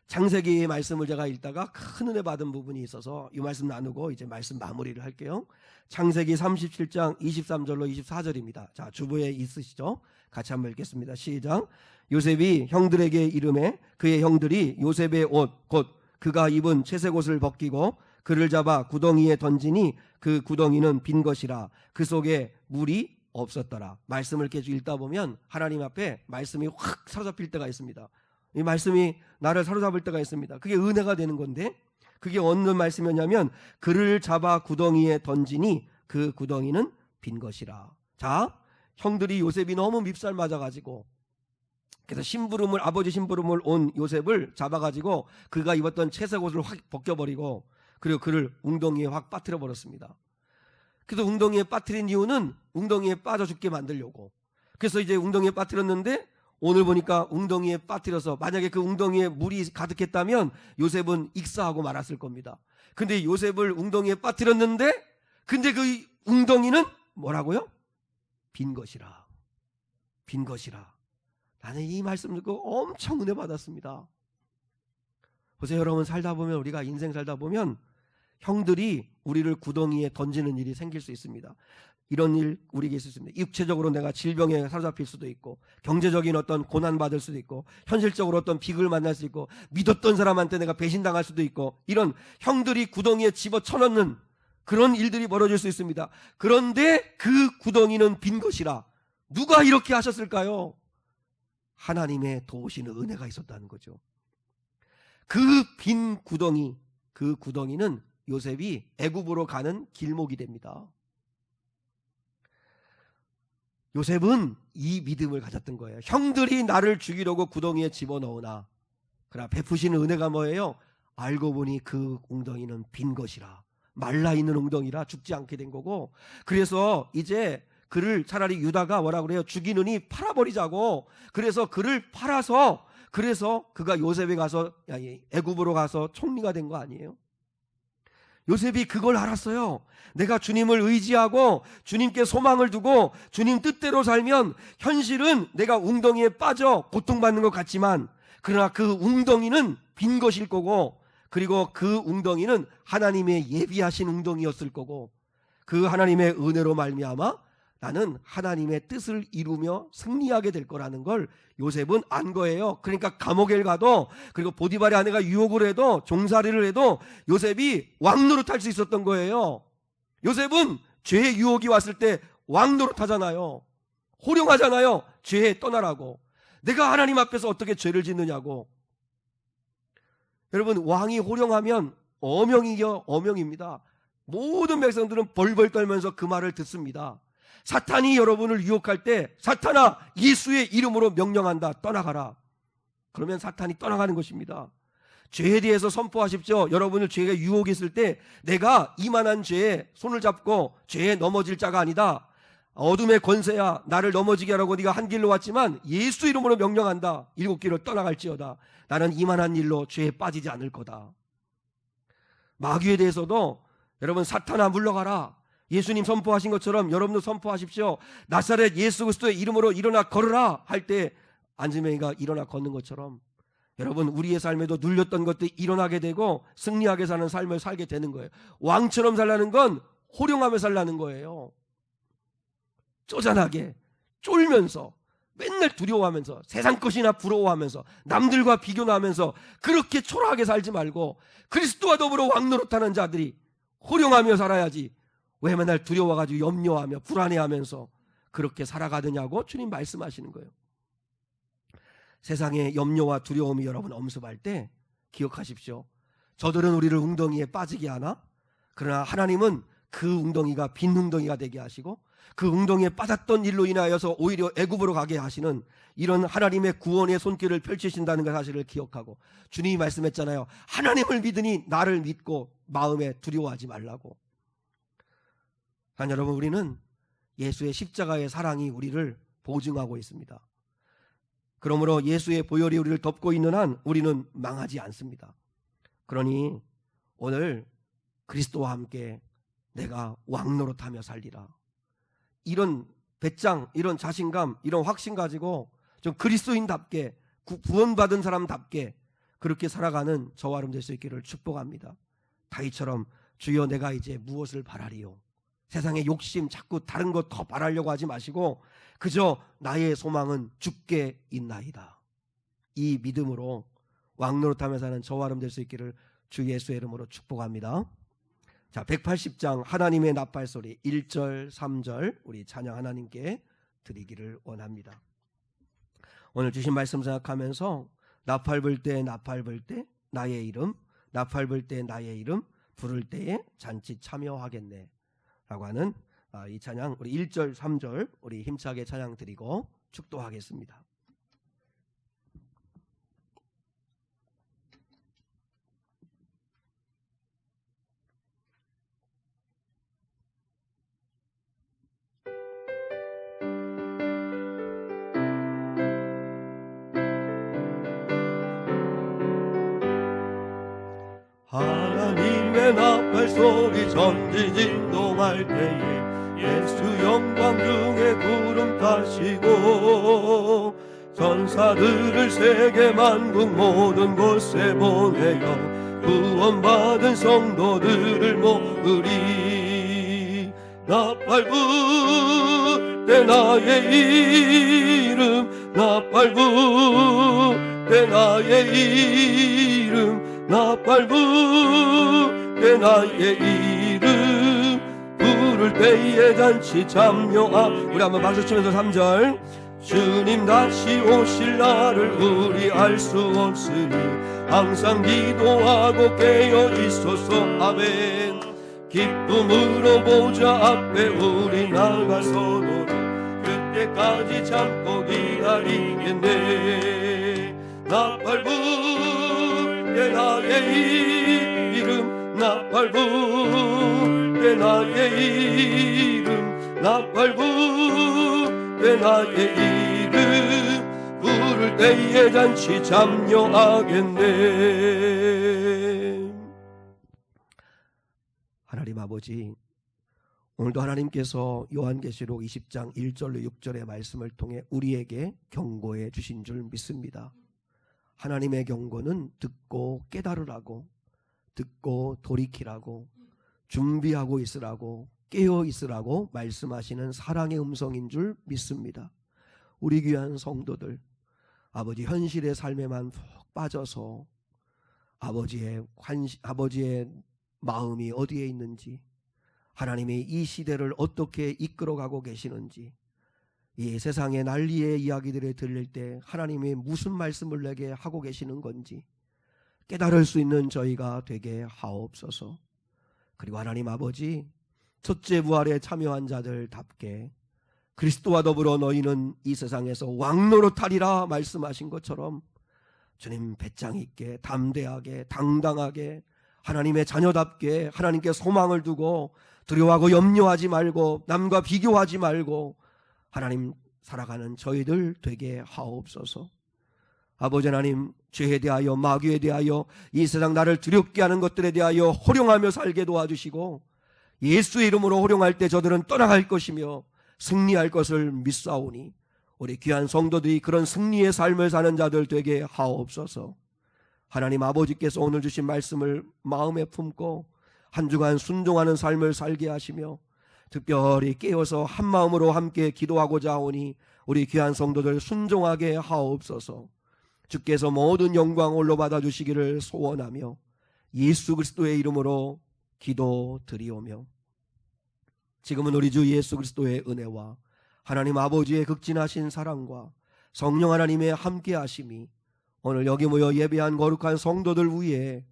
창세기 말씀을 제가 읽다가 큰 은혜 받은 부분이 있어서 이 말씀 나누고 이제 말씀 마무리를 할게요. 창세기 37장 23절로 24절입니다. 자, 주부에 있으시죠? 같이 한번 읽겠습니다. 시작. 요셉이 형들에게 이르매 그의 형들이 요셉의 옷 곧 그가 입은 채색 옷을 벗기고 그를 잡아 구덩이에 던지니 그 구덩이는 빈 것이라 그 속에 물이 없었더라. 말씀을 계속 읽다 보면 하나님 앞에 말씀이 확 사로잡힐 때가 있습니다. 이 말씀이 나를 사로잡을 때가 있습니다. 그게 은혜가 되는 건데, 그게 어느 말씀이었냐면 그를 잡아 구덩이에 던지니 그 구덩이는 빈 것이라. 자, 형들이 요셉이 너무 밉살 맞아가지고, 그래서 아버지 심부름을 온 요셉을 잡아가지고 그가 입었던 채색 옷을 확 벗겨버리고 그리고 그를 웅덩이에 확 빠뜨려 버렸습니다. 그래서 웅덩이에 빠뜨린 이유는 웅덩이에 빠져 죽게 만들려고. 그래서 이제 웅덩이에 빠뜨렸는데 오늘 보니까 웅덩이에 빠뜨려서 만약에 그 웅덩이에 물이 가득했다면 요셉은 익사하고 말았을 겁니다. 근데 요셉을 웅덩이에 빠뜨렸는데 근데 그 웅덩이는 뭐라고요? 빈 것이라. 빈 것이라. 나는 이 말씀 듣고 엄청 은혜 받았습니다. 보세요, 여러분, 살다 보면 우리가 인생 살다 보면 형들이 우리를 구덩이에 던지는 일이 생길 수 있습니다. 이런 일 우리에게 있을 수 있습니다. 육체적으로 내가 질병에 사로잡힐 수도 있고, 경제적인 어떤 고난 받을 수도 있고, 현실적으로 어떤 비극을 만날 수 있고, 믿었던 사람한테 내가 배신당할 수도 있고, 이런 형들이 구덩이에 집어쳐넣는 그런 일들이 벌어질 수 있습니다. 그런데 그 구덩이는 빈 것이라. 누가 이렇게 하셨을까요? 하나님의 도우시는 은혜가 있었다는 거죠. 그 빈 구덩이, 그 구덩이는 요셉이 애굽으로 가는 길목이 됩니다. 요셉은 이 믿음을 가졌던 거예요. 형들이 나를 죽이려고 구덩이에 집어넣으나 그러나 베푸시는 은혜가 뭐예요? 알고 보니 그 웅덩이는 빈 것이라. 말라있는 웅덩이라 죽지 않게 된 거고, 그래서 이제 그를 차라리 유다가 뭐라 그래요? 죽이느니 팔아버리자고. 그래서 그를 팔아서, 그래서 그가 요셉에 가서 애굽으로 가서 총리가 된 거 아니에요? 요셉이 그걸 알았어요. 내가 주님을 의지하고 주님께 소망을 두고 주님 뜻대로 살면 현실은 내가 웅덩이에 빠져 고통받는 것 같지만, 그러나 그 웅덩이는 빈 것일 거고, 그리고 그 웅덩이는 하나님의 예비하신 웅덩이였을 거고, 그 하나님의 은혜로 말미암아 나는 하나님의 뜻을 이루며 승리하게 될 거라는 걸 요셉은 안 거예요. 그러니까 감옥에 가도, 그리고 보디발의 아내가 유혹을 해도, 종살이를 해도 요셉이 왕노릇할 수 있었던 거예요. 요셉은 죄의 유혹이 왔을 때 왕노릇하잖아요. 호령하잖아요. 죄에 떠나라고. 내가 하나님 앞에서 어떻게 죄를 짓느냐고. 여러분, 왕이 호령하면 어명이요, 어명입니다. 모든 백성들은 벌벌 떨면서 그 말을 듣습니다. 사탄이 여러분을 유혹할 때, 사탄아, 예수의 이름으로 명령한다, 떠나가라. 그러면 사탄이 떠나가는 것입니다. 죄에 대해서 선포하십시오. 여러분을 죄가 유혹이 있을 때, 내가 이만한 죄에 손을 잡고 죄에 넘어질 자가 아니다. 어둠의 권세야, 나를 넘어지게 하라고 네가 한 길로 왔지만 예수 이름으로 명령한다. 7길을 떠나갈지어다. 나는 이만한 일로 죄에 빠지지 않을 거다. 마귀에 대해서도 여러분, 사탄아 물러가라. 예수님 선포하신 것처럼 여러분도 선포하십시오. 나사렛 예수 그리스도의 이름으로 일어나 걸으라 할 때 안지명이가 일어나 걷는 것처럼, 여러분, 우리의 삶에도 눌렸던 것들이 일어나게 되고 승리하게 사는 삶을 살게 되는 거예요. 왕처럼 살라는 건 호령하며 살라는 거예요. 쪼잔하게, 쫄면서, 맨날 두려워하면서, 세상 것이나 부러워하면서, 남들과 비교하면서 그렇게 초라하게 살지 말고, 그리스도와 더불어 왕노릇하는 자들이 호령하며 살아야지. 왜 맨날 두려워가지고 염려하며 불안해하면서 그렇게 살아가느냐고 주님 말씀하시는 거예요. 세상의 염려와 두려움이 여러분 엄습할 때 기억하십시오. 저들은 우리를 웅덩이에 빠지게 하나? 그러나 하나님은 그 웅덩이가 빈 웅덩이가 되게 하시고, 그 웅덩이에 빠졌던 일로 인하여서 오히려 애굽으로 가게 하시는 이런 하나님의 구원의 손길을 펼치신다는 그 사실을 기억하고, 주님이 말씀했잖아요. 하나님을 믿으니 나를 믿고 마음에 두려워하지 말라고. 한 여러분, 우리는 예수의 십자가의 사랑이 우리를 보증하고 있습니다. 그러므로 예수의 보혈이 우리를 덮고 있는 한 우리는 망하지 않습니다. 그러니 오늘 그리스도와 함께 내가 왕노릇하며 살리라, 이런 배짱, 이런 자신감, 이런 확신 가지고 좀 그리스도인답게, 구원받은 사람답게 그렇게 살아가는 저와 여러분 될 수 있기를 축복합니다. 다윗처럼 주여 내가 이제 무엇을 바라리요? 세상의 욕심, 자꾸 다른 것 더 바라려고 하지 마시고 그저 나의 소망은 주께 있나이다. 이 믿음으로 왕노릇하며 사는 저와 여러분 될 수 있기를 주 예수의 이름으로 축복합니다. 자, 180장 하나님의 나팔소리 1절 3절 우리 찬양 하나님께 드리기를 원합니다. 오늘 주신 말씀 생각하면서 나팔 불 때 나팔 불 때 나의 이름, 나팔 불 때 나의 이름, 부를 때에 잔치 참여하겠네 라고 하는 이 찬양, 우리 1절 3절 우리 힘차게 찬양 드리고 축도하겠습니다. 하나님의 나팔 소리 전지 진동할 때에 예수 영광 중에 구름 타시고 전사들을 세계 만국 모든 곳에 보내어 구원받은 성도들을 모으리. 나팔 불 때 나의 이름, 나팔 불 때 나의 이름, 나팔 불 때 나의 이름, 부를 때에 잔치 참여하. 우리 한번 박수 치면서 3절. 주님 다시 오실 날을 우리 알 수 없으니 항상 기도하고 깨어 있소서. 아멘. 기쁨으로 보좌 앞에 우리 나가서도 그때까지 참고 기다리겠네. 나팔 불 때 나의 이름, 나팔 불 때 나의 이름, 나팔 불 때 나의 이름, 부를 때에 잔치 참여하겠네. 하나님 아버지, 오늘도 하나님께서 요한계시록 20장 1절로 6절의 말씀을 통해 우리에게 경고해 주신 줄 믿습니다. 하나님의 경고는 듣고 깨달으라고, 듣고 돌이키라고, 준비하고 있으라고, 깨어 있으라고 말씀하시는 사랑의 음성인 줄 믿습니다. 우리 귀한 성도들, 아버지 현실의 삶에만 푹 빠져서 아버지의 마음이 어디에 있는지, 하나님이 이 시대를 어떻게 이끌어가고 계시는지, 이 세상의 난리의 이야기들을 들릴 때 하나님이 무슨 말씀을 내게 하고 계시는 건지 깨달을 수 있는 저희가 되게 하옵소서. 그리고 하나님 아버지, 첫째 부활에 참여한 자들답게 그리스도와 더불어 너희는 이 세상에서 왕노릇하리라 말씀하신 것처럼 주님 배짱 있게 담대하게 당당하게 하나님의 자녀답게 하나님께 소망을 두고 두려워하고 염려하지 말고 남과 비교하지 말고 하나님 살아가는 저희들 되게 하옵소서. 아버지 하나님, 죄에 대하여 마귀에 대하여 이 세상 나를 두렵게 하는 것들에 대하여 호령하며 살게 도와주시고 예수의 이름으로 호령할 때 저들은 떠나갈 것이며 승리할 것을 믿사오니 우리 귀한 성도들이 그런 승리의 삶을 사는 자들 되게 하옵소서. 하나님 아버지께서 오늘 주신 말씀을 마음에 품고 한 주간 순종하는 삶을 살게 하시며 특별히 깨어서 한 마음으로 함께 기도하고자 하오니 우리 귀한 성도들 순종하게 하옵소서. 주께서 모든 영광 홀로 받아주시기를 소원하며 예수 그리스도의 이름으로 기도드리오며, 지금은 우리 주 예수 그리스도의 은혜와 하나님 아버지의 극진하신 사랑과 성령 하나님의 함께하심이 오늘 여기 모여 예배한 거룩한 성도들 위에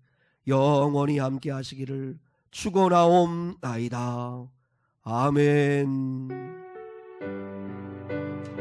영원히 함께하시기를 축원하옵나이다. 아멘.